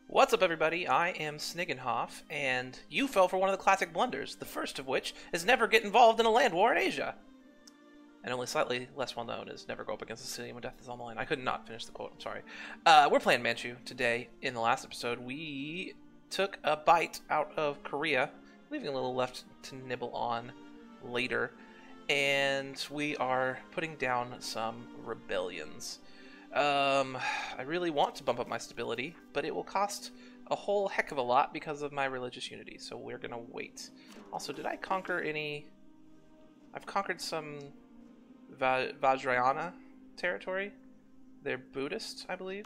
What's up, everybody? I am Sniggenhoff, and you fell for one of the classic blunders, the first of which is never get involved in a land war in Asia. And only slightly less well known is never go up against a city when death is on the line. I could not finish the quote, I'm sorry. We're playing Manchu today. In the last episode, we took a bite out of Korea, leaving a little left to nibble on later. And we are putting down some rebellions. I really want to bump up my stability, but it will cost a whole heck of a lot because of my religious unity, so we're gonna wait. Also, did I conquer any... I've conquered some Vajrayana territory. They're Buddhist, I believe.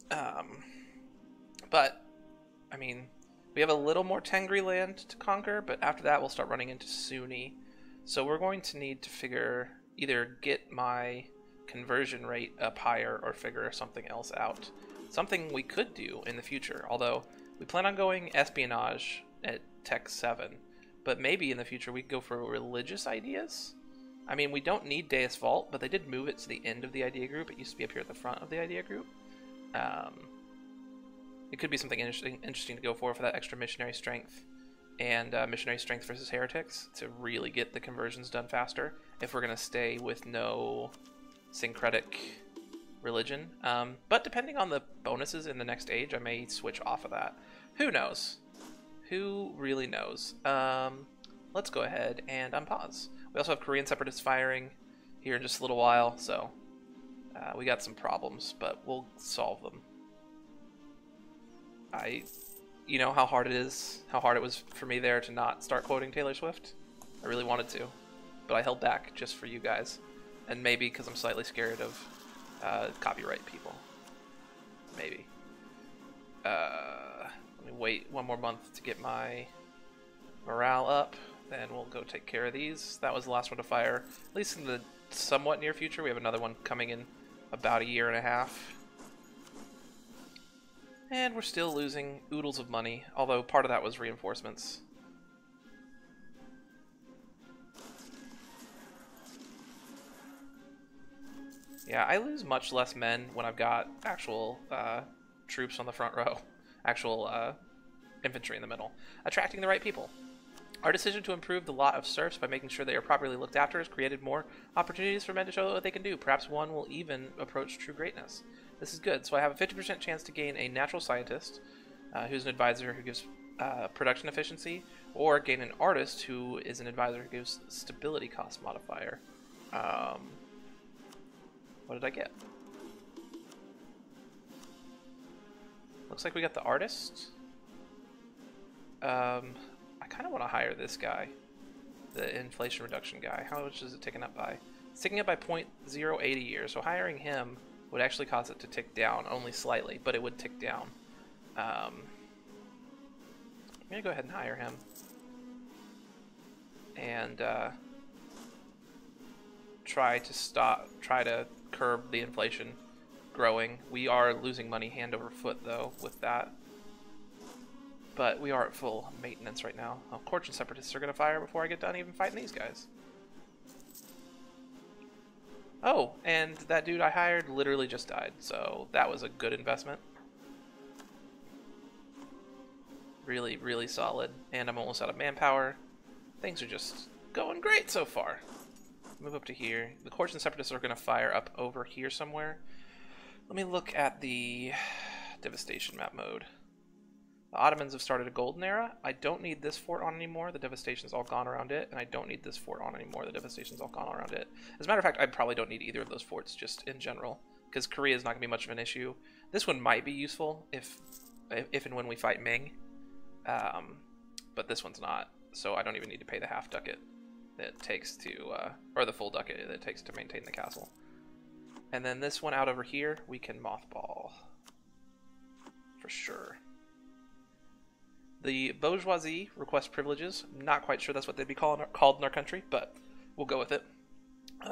But, I mean, we have a little more Tengri land to conquer, but after that we'll start running into Sunni. So we're going to need to either get my conversion rate up higher or figure something else out. Something we could do in the future, although we plan on going espionage at Tech 7, but maybe in the future we could go for religious ideas. I mean, we don't need Deus Vult, but they did move it to the end of the idea group. It used to be up here at the front of the idea group. It could be something interesting to go for that extra missionary strength and missionary strength versus heretics to really get the conversions done faster if we're going to stay with no syncretic religion. But depending on the bonuses in the next age, I may switch off of that. Who knows? Who really knows? Let's go ahead and unpause. We also have Korean separatists firing here in just a little while, so we got some problems, but we'll solve them. You know how hard it is, how hard it was for me there to not start quoting Taylor Swift? I really wanted to, but I held back just for you guys. And maybe because I'm slightly scared of copyright people. Maybe. Let me wait one more month to get my morale up. Then we'll go take care of these. That was the last one to fire. At least in the somewhat near future. We have another one coming in about a year and a half. And we're still losing oodles of money. Although part of that was reinforcements. Yeah, I lose much less men when I've got actual troops on the front row. Actual infantry in the middle. Attracting the right people. Our decision to improve the lot of serfs by making sure they are properly looked after has created more opportunities for men to show what they can do. Perhaps one will even approach true greatness. This is good. So I have a 50% chance to gain a natural scientist, who's an advisor who gives production efficiency, or gain an artist who is an advisor who gives stability cost modifier. What did I get? Looks like we got the artist. I kind of want to hire this guy, the inflation reduction guy. How much is it ticking up by? It's ticking up by 0.080 a year, so hiring him would actually cause it to tick down, only slightly, but it would tick down. I'm going to go ahead and hire him. And try to curb the inflation growing. We are losing money hand over foot, though, with that. But we are at full maintenance right now. Oh, Courts and separatists are going to fire before I get done even fighting these guys. Oh, and that dude I hired literally just died, so that was a good investment. Really, really solid. And I'm almost out of manpower. Things are just going great so far. Move up to here. The Courts and separatists are going to fire up over here somewhere. Let me look at the devastation map mode. The Ottomans have started a golden era. I don't need this fort on anymore. The devastation's all gone around it. And I don't need this fort on anymore. The devastation's all gone around it. As a matter of fact, I probably don't need either of those forts just in general, because Korea is not going to be much of an issue. This one might be useful if and when we fight Ming. But this one's not. So I don't even need to pay the half ducat that it takes to, or the full ducat that it takes to maintain the castle. And then this one out over here, we can mothball. For sure. The bourgeoisie request privileges. I'm not quite sure that's what they'd be called in our country, but we'll go with it.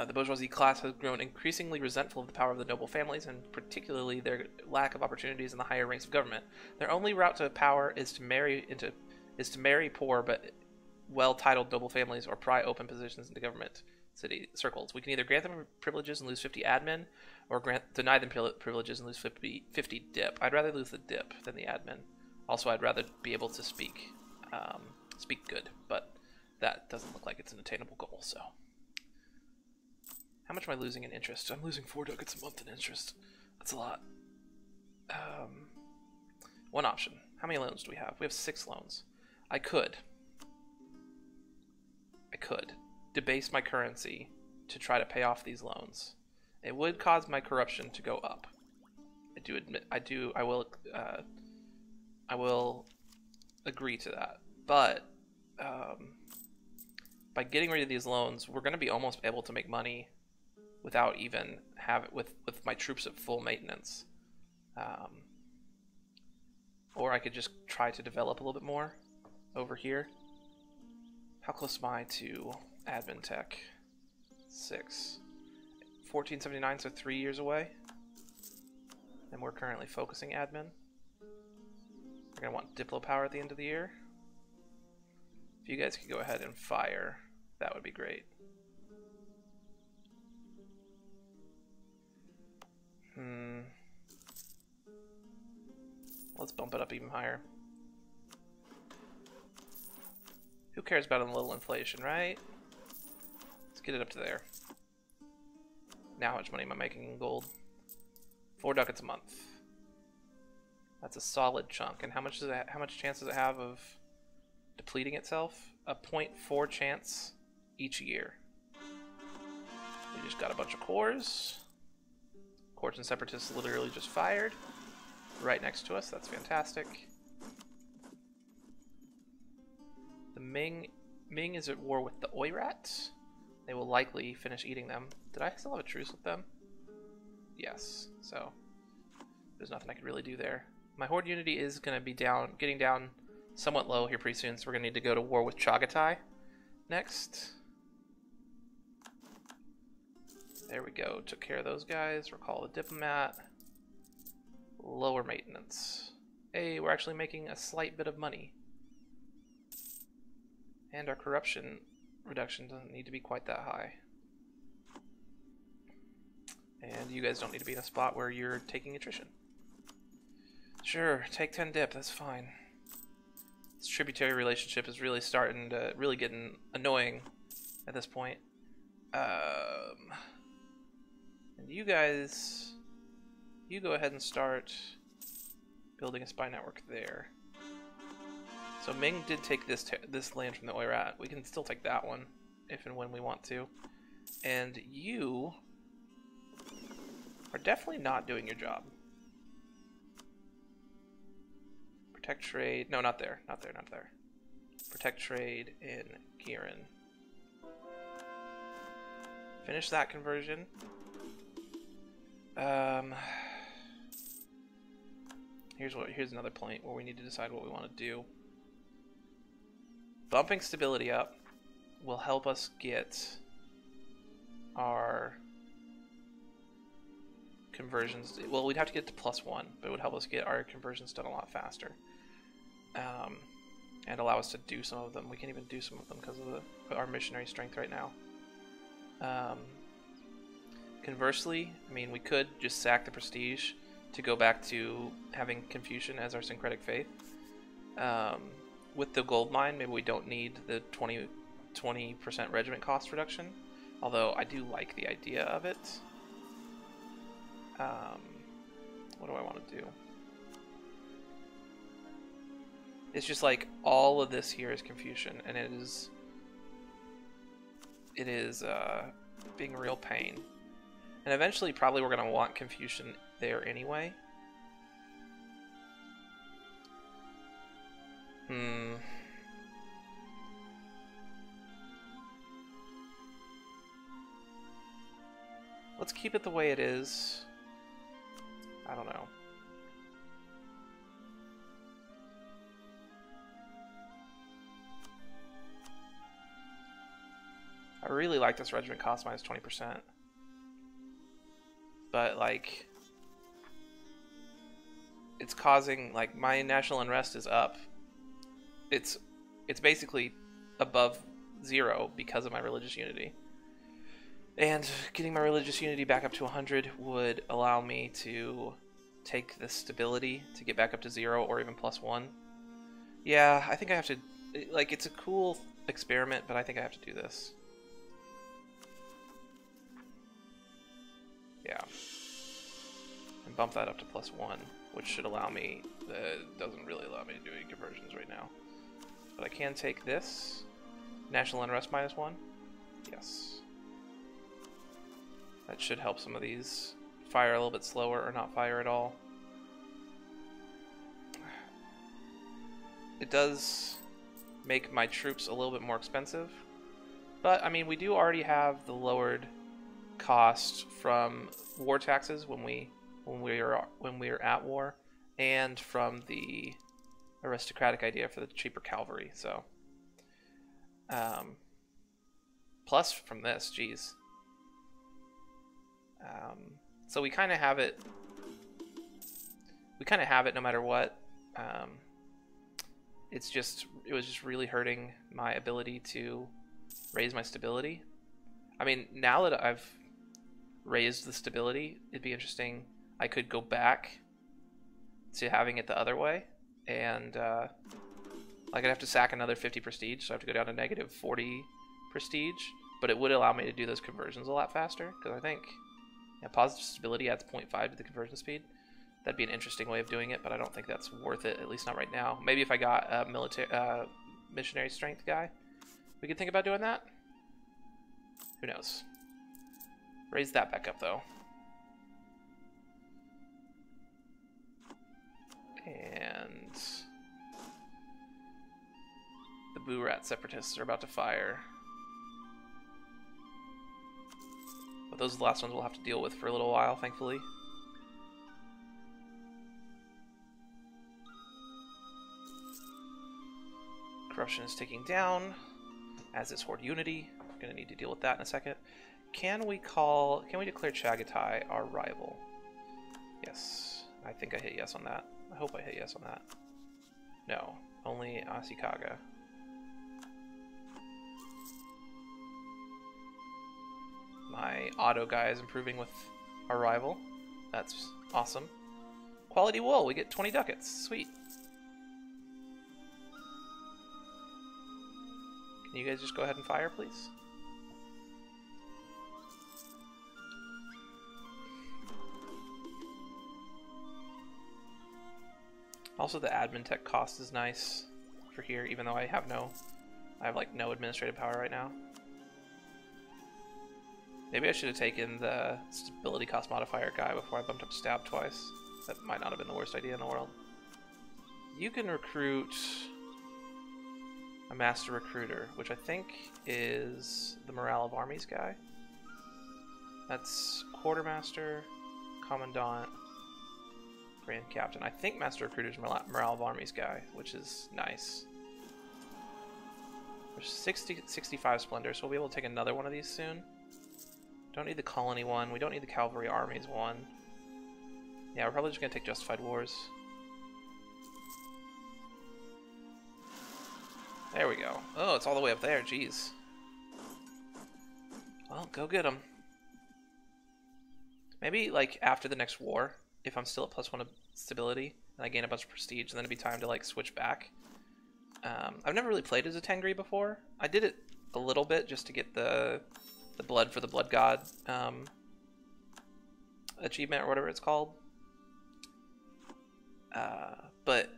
The bourgeoisie class has grown increasingly resentful of the power of the noble families, and particularly their lack of opportunities in the higher ranks of government. Their only route to power is to marry poor but well-titled noble families or pry open positions into government city circles. We can either grant them privileges and lose 50 admin, or deny them privileges and lose 50 dip. I'd rather lose the dip than the admin. Also, I'd rather be able to speak good, but that doesn't look like it's an attainable goal. So, how much am I losing in interest? I'm losing 4 ducats a month in interest. That's a lot. One option. How many loans do we have? We have 6 loans. I could debase my currency to try to pay off these loans. It would cause my corruption to go up. I will agree to that. But by getting rid of these loans, we're going to be almost able to make money without even with my troops at full maintenance. Or I could just try to develop a little bit more over here. How close am I to admin tech? 6. 1479, so 3 years away. And we're currently focusing admin. We're going to want Diplo power at the end of the year. If you guys could go ahead and fire, that would be great. Let's bump it up even higher. Who cares about a little inflation, right? Let's get it up to there. Now how much money am I making in gold? 4 ducats a month. That's a solid chunk. And how much chance does it have of depleting itself? A 0.4 chance each year. We just got a bunch of cores. Courts and separatists literally just fired. Right next to us. That's fantastic. The Ming is at war with the Oirat. They will likely finish eating them. Did I still have a truce with them? Yes. So there's nothing I could really do there. My horde unity is going to be getting down somewhat low here pretty soon, so we're going to need to go to war with Chagatai next. There we go. Took care of those guys. Recall the diplomat. Lower maintenance. Hey, we're actually making a slight bit of money. And our corruption reduction doesn't need to be quite that high. And you guys don't need to be in a spot where you're taking attrition. Sure, take 10 dip, that's fine. This tributary relationship is really starting to getting annoying at this point. And you guys, you go ahead and start building a spy network there. So Ming did take this land from the Oirat. We can still take that one if and when we want to. And you are definitely not doing your job. Protect trade. No, not there. Not there, not there. Protect trade in Kirin. Finish that conversion. Here's another point where we need to decide what we want to do. Bumping stability up will help us get our conversions. Well, we'd have to get to +1, but it would help us get our conversions done a lot faster. And allow us to do some of them. We can even do some of them because of our missionary strength right now. Conversely, I mean, we could just sack the prestige to go back to having Confucian as our syncretic faith. With the gold mine, maybe we don't need the 20% regiment cost reduction, although I do like the idea of it. What do I want to do? It's just like all of this here is Confucian, and it is being a real pain. And eventually, probably we're going to want Confucian there anyway. Let's keep it the way it is. I don't know. I really like this regiment cost minus 20%. But, like, it's causing, like, my national unrest is up. It's basically above 0 because of my religious unity. And getting my religious unity back up to 100 would allow me to take the stability to get back up to 0 or even +1. Yeah, I think I have to... Like, it's a cool experiment, but I think I have to do this. Yeah. And bump that up to +1, which should allow me... doesn't really allow me to do any conversions right now. But I can take this. National unrest -1. Yes. That should help some of these fire a little bit slower or not fire at all. It does make my troops a little bit more expensive, but I mean, we do already have the lowered cost from war taxes when we're at war, and from the aristocratic idea for the cheaper cavalry. So, plus from this, geez. So we kind of have it. We kind of have it no matter what. It was just really hurting my ability to raise my stability. I mean, now that I've raised the stability, it'd be interesting. I could go back to having it the other way, and like I'd have to sack another 50 prestige, so I have to go down to -40 prestige. But it would allow me to do those conversions a lot faster, because I think positive stability adds 0.5 to the conversion speed. That'd be an interesting way of doing it, but I don't think that's worth it, at least not right now. Maybe if I got a missionary strength guy, we could think about doing that. Who knows? Raise that back up, though. And the Boo Rat separatists are about to fire. But those are the last ones we'll have to deal with for a little while, thankfully. Corruption is ticking down, as is Horde Unity. We're going to need to deal with that in a second. Can we declare Chagatai our rival? Yes. I think I hit yes on that. I hope I hit yes on that. No. Only Ashikaga. My auto guy is improving with our rival. That's awesome. Quality wool. We get 20 ducats. Sweet. Can you guys just go ahead and fire, please? Also, the admin tech cost is nice for here, even though I have like no administrative power right now. Maybe I should have taken the stability cost modifier guy before I bumped up stab twice. That might not have been the worst idea in the world. You can recruit a master recruiter, which I think is the morale of armies guy. That's quartermaster, commandant, grand captain. I think master recruiter's morale of armies guy, which is nice. There's 65 splendor, so we'll be able to take another one of these soon. Don't need the colony one. We don't need the cavalry armies one. Yeah, we're probably just gonna take justified wars. There we go. Oh, it's all the way up there. Jeez. Well, go get them. Maybe like after the next war, if I'm still at +1 of stability and I gain a bunch of prestige, then it'd be time to like switch back. I've never really played as a Tengri before. I did it a little bit just to get the blood for the blood god achievement or whatever it's called. But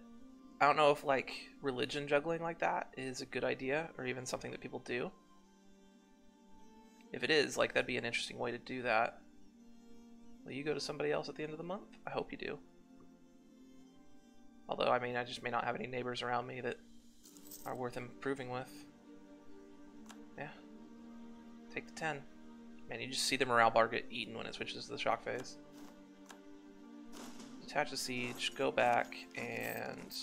I don't know if like religion juggling like that is a good idea or even something that people do. If it is, like that'd be an interesting way to do that. Will you go to somebody else at the end of the month? I hope you do. Although, I mean, I just may not have any neighbors around me that are worth improving with. Yeah. Take the 10. Man, you just see the morale bar get eaten when it switches to the shock phase. Detach the siege, go back, and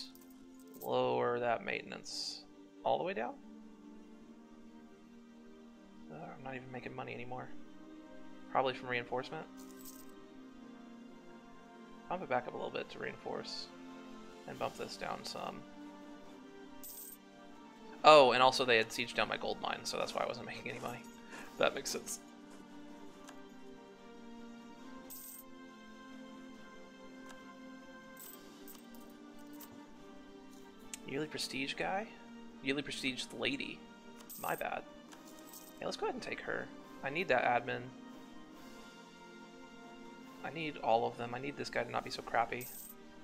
lower that maintenance all the way down. I'm not even making money anymore. Probably from reinforcement. Bump it back up a little bit to reinforce. And bump this down some. Oh, and also they had sieged down my gold mine, so that's why I wasn't making any money. That makes sense. Yearly prestige guy? Yearly prestige lady. My bad. Yeah, let's go ahead and take her. I need that admin. I need all of them. I need this guy to not be so crappy.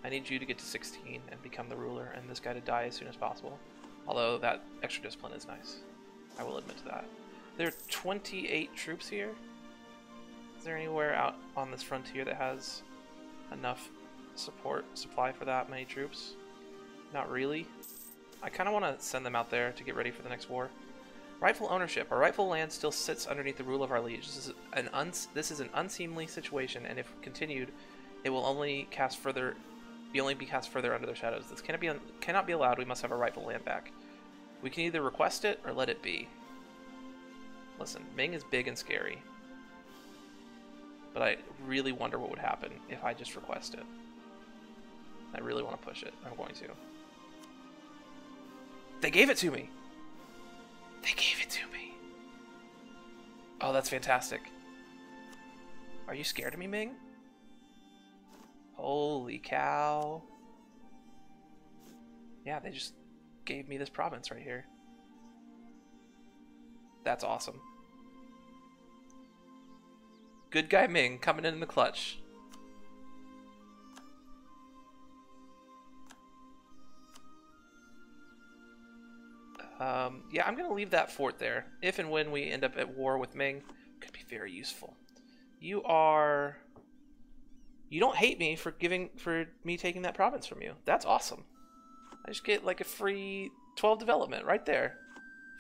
I need you to get to 16 and become the ruler, and this guy to die as soon as possible. Although that extra discipline is nice. I will admit to that. There are 28 troops here. Is there anywhere out on this frontier that has enough supply for that many troops? Not really. I kind of want to send them out there to get ready for the next war. Rightful ownership. Our rightful land still sits underneath the rule of our liege. This is an unseemly situation, and if continued, it will only be cast further under their shadows. This cannot be allowed. We must have our rightful land back. We can either request it or let it be. Listen, Ming is big and scary, but I really wonder what would happen if I just request it. I really want to push it. I'm going to. They gave it to me! They gave it to me! Oh, that's fantastic. Are you scared of me, Ming? Holy cow. Yeah, they just gave me this province right here. That's awesome. Good guy Ming coming in the clutch. Yeah, I'm going to leave that fort there. If and when we end up at war with Ming, could be very useful. You don't hate me for me taking that province from you. That's awesome. I just get like a free 12 development right there.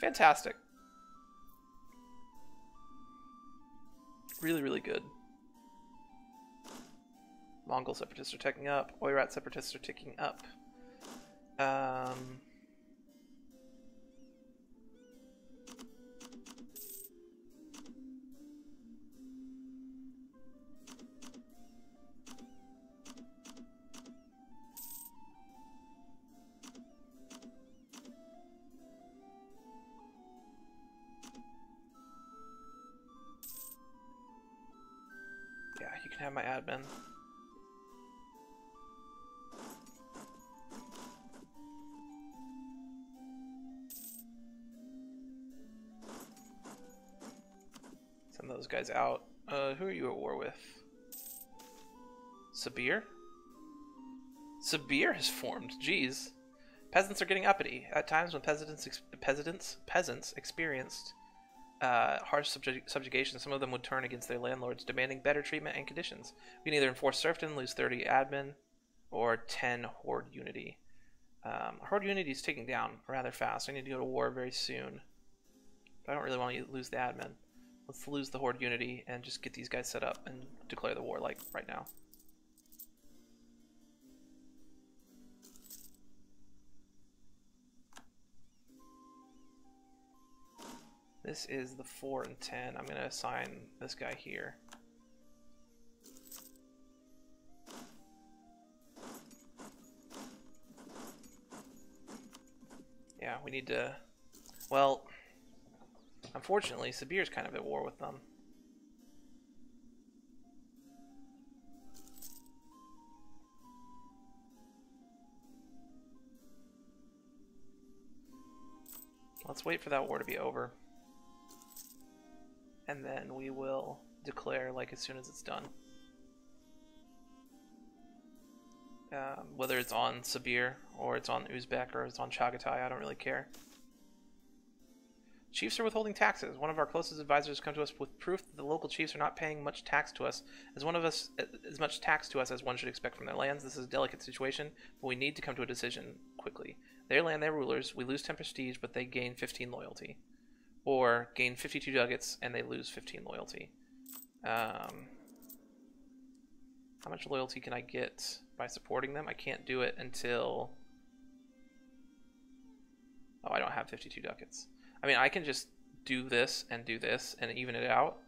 Fantastic. Really, really good. Mongol separatists are ticking up. Oirat separatists are ticking up. Yeah, you can have my admin. Send those guys out. Who are you at war with? Sabir? Sabir has formed. Jeez. Peasants are getting uppity. At times when peasants experienced harsh subjugation, some of them would turn against their landlords, demanding better treatment and conditions. We can either enforce serfdom, lose 30 admin, or 10 horde unity. Horde unity is taking down rather fast. I need to go to war very soon. But I don't really want to lose the admin. Let's lose the horde unity and just get these guys set up and declare the war like right now. This is the 4 and 10. I'm going to assign this guy here. Yeah, we need to... Well, unfortunately, Sabir's kind of at war with them. Let's wait for that war to be over. And then we will declare like as soon as it's done. Whether it's on Sabir or it's on Uzbek or it's on Chagatai, I don't really care. Chiefs are withholding taxes. One of our closest advisors come to us with proof that the local chiefs are not paying much tax to us as much tax to us as one should expect from their lands. This is a delicate situation, but we need to come to a decision quickly. Their land, their rulers. We lose 10 prestige, but they gain 15 loyalty. Or gain 52 ducats and they lose 15 loyalty. How much loyalty can I get by supporting them? I can't do it until... Oh, I don't have 52 ducats. I mean, I can just do this and even it out.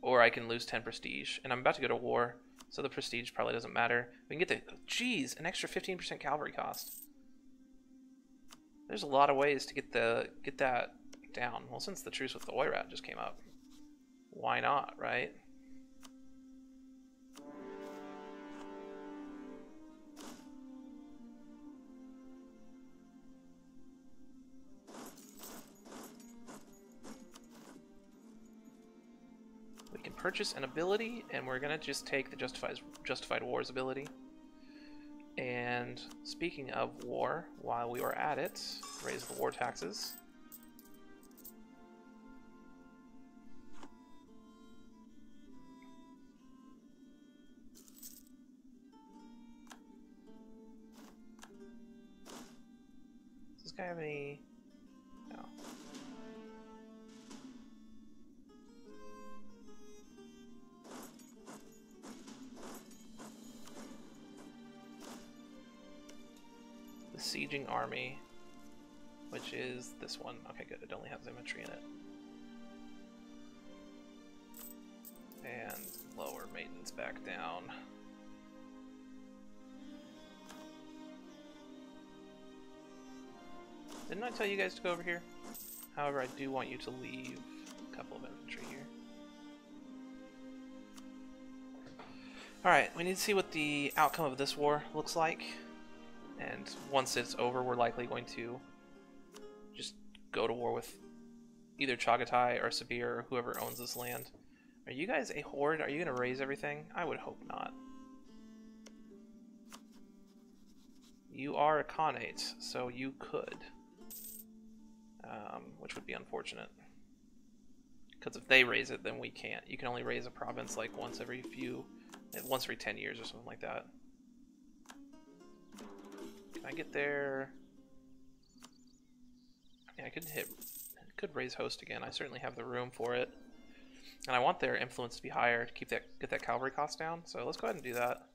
Or I can lose 10 prestige. And I'm about to go to war, so the prestige probably doesn't matter. We can get the... Geez, an extra 15% cavalry cost. There's a lot of ways to get that down. Well, since the truce with the Oirat just came up, why not, right? purchase an ability, and we're gonna just take the Justified Wars ability. And speaking of war, while we were at it, raise the war taxes. Does this guy have any? No. Sieging army, which is this one. Okay, good. It only has infantry in it. And lower maintenance back down. Didn't I tell you guys to go over here? However, I do want you to leave a couple of infantry here. Alright, we need to see what the outcome of this war looks like. And once it's over, we're likely going to just go to war with either Chagatai or Sabir or whoever owns this land. Are you guys a horde? Are you going to raise everything? I would hope not. You are a Khanate, so you could. Which would be unfortunate. Because if they raise it, then we can't. You can only raise a province like once every 10 years or something like that. Can I get there? Yeah, I could raise host again. I certainly have the room for it. And I want their influence to be higher to get that cavalry cost down. So let's go ahead and do that.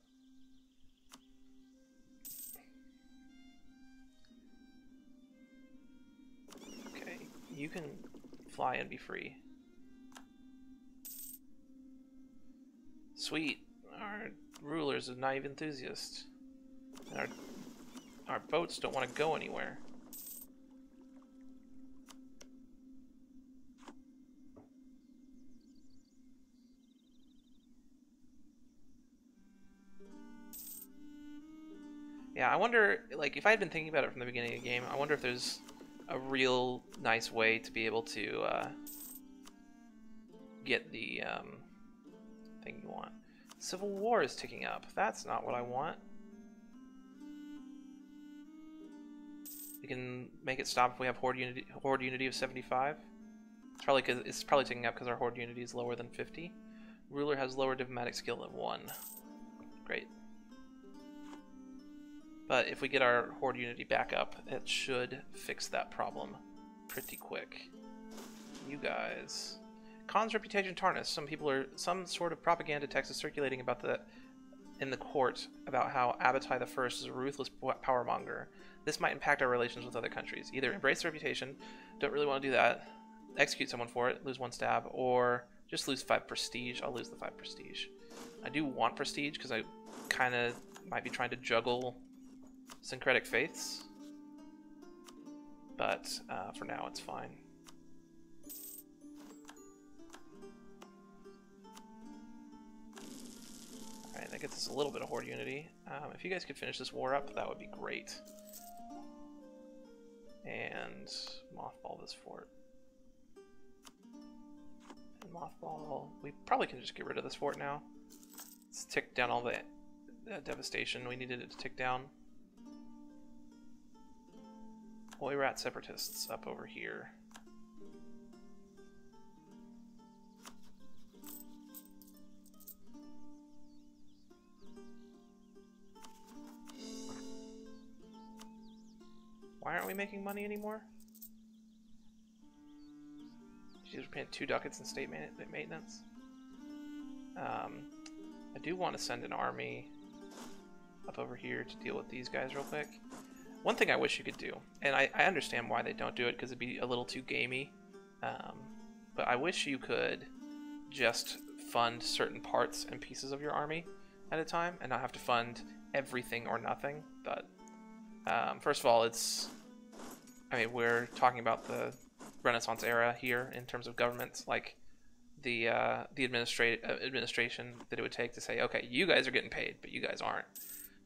Okay, you can fly and be free. Sweet. Our ruler's a naive enthusiast. And our boats don't want to go anywhere. Yeah, I wonder, like, if I had been thinking about it from the beginning of the game, I wonder if there's a real nice way to be able to get the thing you want. Civil War is ticking up. That's not what I want. We can make it stop if we have horde unity of 75. It's probably ticking up because our horde unity is lower than 50. Ruler has lower diplomatic skill than 1. Great. But if we get our horde unity back up, it should fix that problem pretty quick. You guys. Khan's reputation tarnished. Some sort of propaganda text is circulating about in the court about how Abatai I is a ruthless powermonger. This might impact our relations with other countries. Either embrace the reputation, don't really want to do that, execute someone for it, lose 1 stab, or just lose 5 prestige. I'll lose the 5 prestige. I do want prestige because I kind of might be trying to juggle syncretic faiths, but for now it's fine. Alright, that gets us a little bit of horde unity. If you guys could finish this war up, that would be great. And mothball this fort. And mothball... We probably can just get rid of this fort now. Let's tick down all the devastation we needed it to tick down. Oirat separatists up over here. Why aren't we making money anymore? She's paying 2 ducats in state maintenance. I do want to send an army up over here to deal with these guys real quick. One thing I wish you could do, and I understand why they don't do it because it'd be a little too gamey, but I wish you could just fund certain parts and pieces of your army at a time and not have to fund everything or nothing. But first of all, we're talking about the Renaissance era here in terms of government, like the administration that it would take to say, okay, you guys are getting paid, but you guys aren't.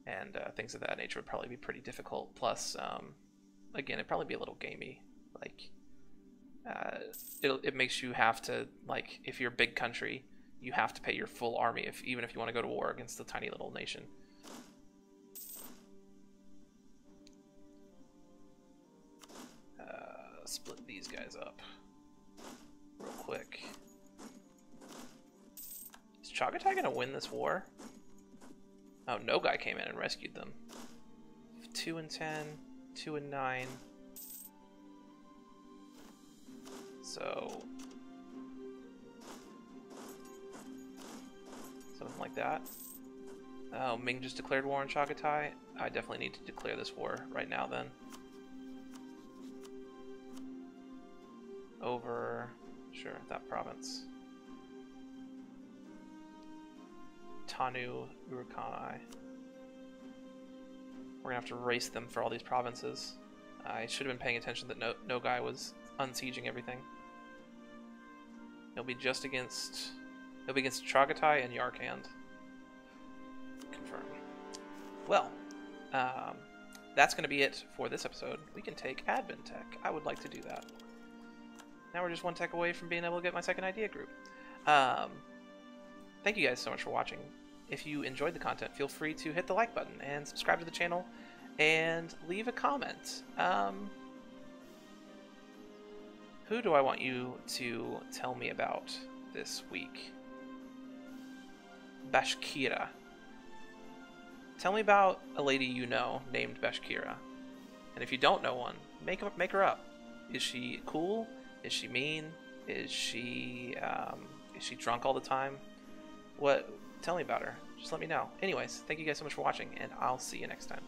And things of that nature would probably be pretty difficult. Plus, again, it'd probably be a little gamey. Like, it makes you have to, like, if you're a big country, you have to pay your full army even if you want to go to war against the tiny little nation. Split these guys up real quick. Is Chagatai gonna win this war? Oh, no guy came in and rescued them. 2 and 10, 2 and 9. So something like that. Oh, Ming just declared war on Chagatai. I definitely need to declare this war right now then. Over, sure, that province. Tanu Urukanai. We're gonna have to race them for all these provinces. I should have been paying attention that no guy was unsieging everything. It'll be just against... It'll be against Chagatai and Yarkand. Confirm. Well, that's going to be it for this episode. We can take admin tech. I would like to do that. Now we're just one tech away from being able to get my second idea group. Thank you guys so much for watching. If you enjoyed the content, feel free to hit the like button and subscribe to the channel and leave a comment. Who do I want you to tell me about this week? Bashkira. Tell me about a lady you know named Bashkira. And if you don't know one, make her up. Is she cool? Is she mean? Is she drunk all the time? What? Tell me about her. Just let me know. Anyways, thank you guys so much for watching, and I'll see you next time.